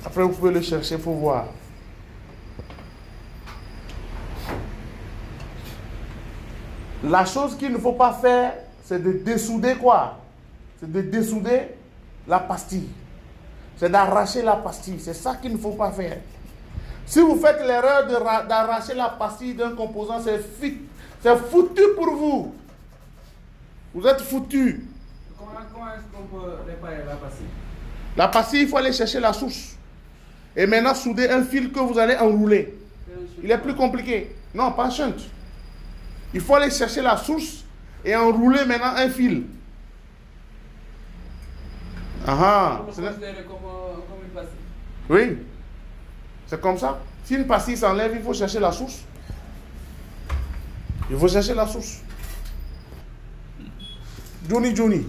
Après, vous pouvez le chercher pour voir. La chose qu'il ne faut pas faire, c'est de dessouder quoi? C'est de dessouder la pastille. C'est d'arracher la pastille. C'est ça qu'il ne faut pas faire. Si vous faites l'erreur d'arracher la pastille d'un composant, c'est foutu pour vous. Vous êtes foutu. Comment est-ce qu'on peut réparer la pastille? La pastille, il faut aller chercher la source. Et maintenant, souder un fil que vous allez enrouler. Il est plus compliqué. Non, pas un shunt. Il faut aller chercher la source et enrouler maintenant un fil. Ah, on peut considérer comme une pastille. Oui. C'est comme ça. Si une pastille s'enlève, il faut chercher la source. Il faut chercher la source. Johnny.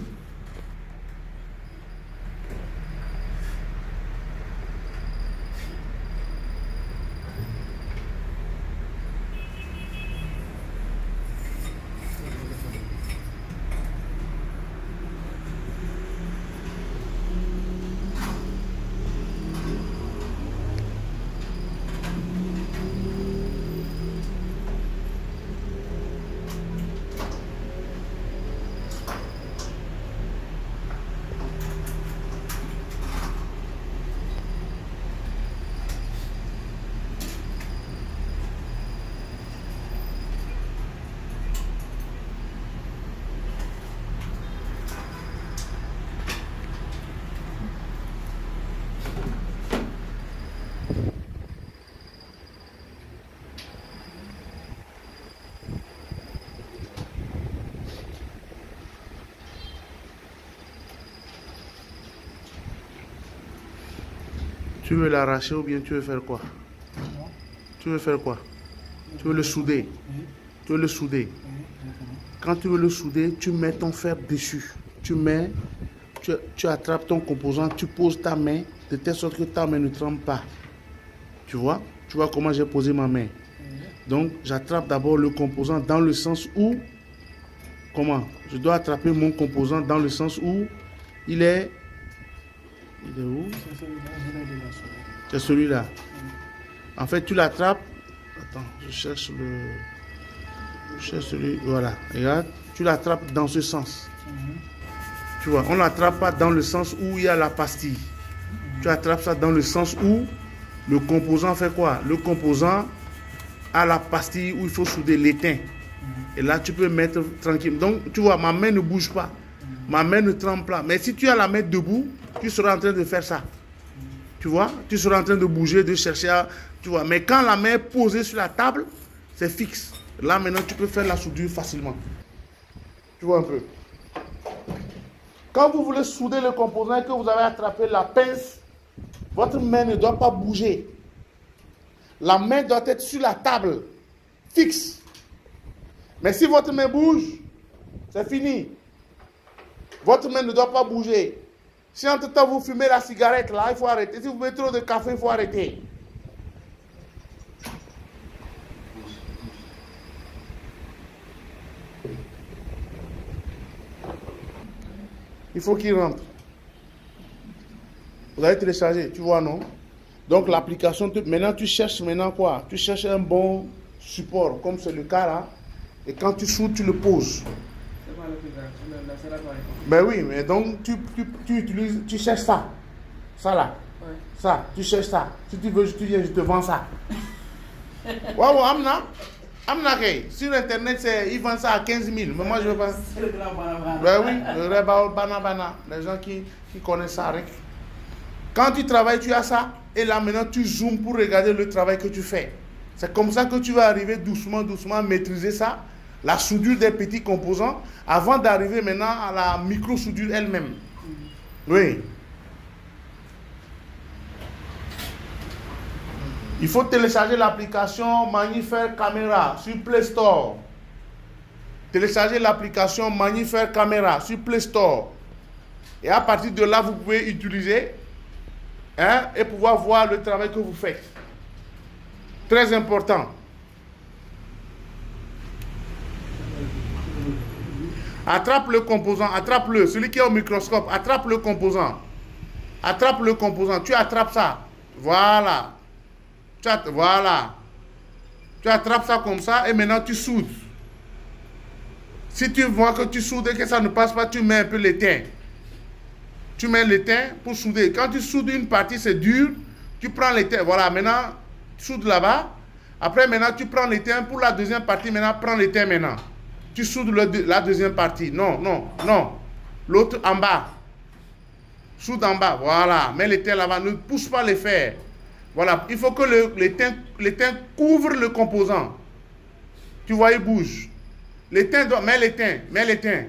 Tu veux l'arracher ou bien tu veux faire quoi? Tu veux faire quoi? Tu veux le souder? Tu veux le souder? Quand tu veux le souder, tu mets ton fer dessus. Tu attrapes ton composant, tu poses ta main de telle sorte que ta main ne tremble pas. Tu vois? Tu vois comment j'ai posé ma main? Donc, j'attrape d'abord le composant dans le sens où... Comment? Je dois attraper mon composant dans le sens où il est... Il est où? C'est celui-là. En fait, tu l'attrapes. Attends, je cherche celui. Voilà, regarde. Tu l'attrapes dans ce sens. Tu vois, on ne l'attrape pas dans le sens où il y a la pastille. Tu attrapes ça dans le sens où le composant fait quoi? Le composant a la pastille où il faut souder l'étain. Et là, tu peux mettre tranquille. Donc, tu vois, ma main ne bouge pas. Ma main ne tremble pas. Mais si tu as la main debout, tu seras en train de faire ça. Tu vois, tu seras en train de bouger, de chercher à... Tu vois, mais quand la main est posée sur la table, c'est fixe. Là, maintenant, tu peux faire la soudure facilement. Tu vois un peu. Quand vous voulez souder le composant et que vous avez attrapé la pince, votre main ne doit pas bouger. La main doit être sur la table, fixe. Mais si votre main bouge, c'est fini. Votre main ne doit pas bouger. Si en tout temps vous fumez la cigarette, là, il faut arrêter. Si vous buvez trop de café, il faut arrêter. Il faut qu'il rentre. Vous allez télécharger, tu vois, non? Donc l'application, maintenant tu cherches quoi? Tu cherches un bon support, comme c'est le cas là. Et quand tu soudes, tu le poses. Ben oui, mais donc tu cherches ça. Ça là. Ouais. Ça, tu cherches ça. Si tu veux, je te vends ça. Waouh, Amna, sur internet, ils vendent ça à 15 000. Mais moi, je veux pas. C'est le grand banana. Ben oui, le banana. Les gens qui connaissent ça. Hein. Quand tu travailles, tu as ça. Et là, maintenant, tu zoomes pour regarder le travail que tu fais. C'est comme ça que tu vas arriver doucement à maîtriser ça. La soudure des petits composants, avant d'arriver maintenant à la micro-soudure elle-même. Oui. Il faut télécharger l'application Magnifaire Caméra sur Play Store. Télécharger l'application Magnifaire Caméra sur Play Store. Et à partir de là, vous pouvez utiliser et pouvoir voir le travail que vous faites. Très important. Attrape le composant, attrape-le. Celui qui est au microscope, attrape le composant. Attrape le composant, tu attrapes ça. Voilà. Voilà. Tu attrapes ça comme ça et maintenant tu soudes. Si tu vois que tu soudes et que ça ne passe pas, tu mets un peu l'étain. Tu mets l'étain pour souder. Quand tu soudes une partie, c'est dur. Tu prends l'étain. Voilà, maintenant, tu soudes là-bas. Après, maintenant, tu prends l'étain pour la deuxième partie. Maintenant, prends l'étain maintenant. Tu soudes la deuxième partie. Non, non, non. L'autre en bas. Soude en bas. Voilà. Mets l'étain là-bas. Ne pousse pas les fers. Voilà. Il faut que l'étain couvre le composant. Tu vois, il bouge. L'étain doit... Mets l'étain. Mets l'étain.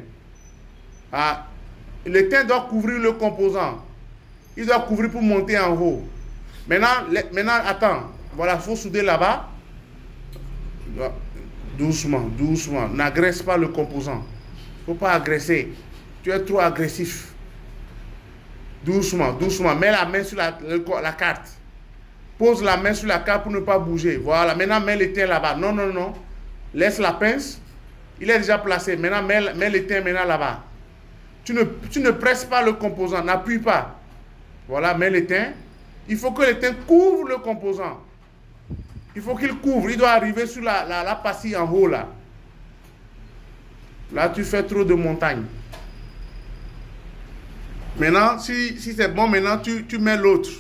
Ah. L'étain doit couvrir le composant. Il doit couvrir pour monter en haut. Maintenant, attends. Voilà, il faut souder là-bas. Doucement, doucement. N'agresse pas le composant. Il ne faut pas agresser. Tu es trop agressif. Doucement, doucement. Mets la main sur la carte. Pose la main sur la carte pour ne pas bouger. Voilà, maintenant mets l'étain là-bas. Non, non, non. Laisse la pince. Il est déjà placé. Maintenant, mets l'étain maintenant là-bas. Tu ne presses pas le composant. N'appuie pas. Voilà, mets l'étain. Il faut que l'étain couvre le composant. Il faut qu'il couvre. Il doit arriver sur la pastille en haut là. Là, tu fais trop de montagne. Maintenant, si c'est bon, maintenant tu mets l'autre.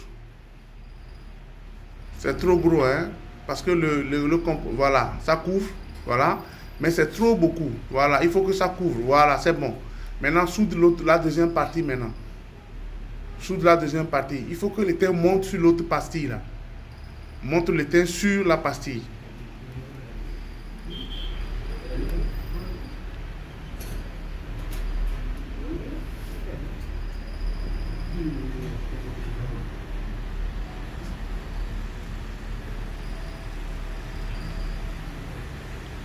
C'est trop gros, hein. Parce que voilà, ça couvre. Voilà. Mais c'est trop beaucoup. Voilà, il faut que ça couvre. Voilà, c'est bon. Maintenant, soude la deuxième partie maintenant. Soude la deuxième partie. Il faut que l'étain monte sur l'autre pastille là. Monte l'étain sur la pastille.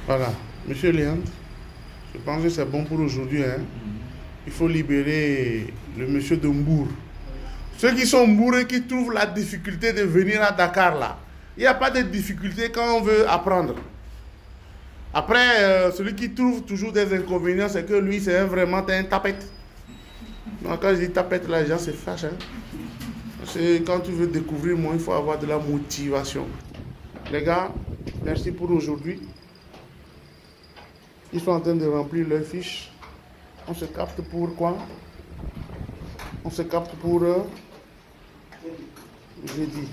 Voilà. Monsieur Léandre, je pense que c'est bon pour aujourd'hui, hein. Il faut libérer le monsieur de Mbour. Ceux qui sont bourrés, qui trouvent la difficulté de venir à Dakar, là. Il n'y a pas de difficulté quand on veut apprendre. Après, celui qui trouve toujours des inconvénients, c'est que lui, c'est vraiment un tapette. Donc, quand je dis tapette, là, les gens se fâchent. Hein. Quand tu veux découvrir moi, il faut avoir de la motivation. Les gars, merci pour aujourd'hui. Ils sont en train de remplir leurs fiches. On se capte pour quoi? On se capte pour jeudi.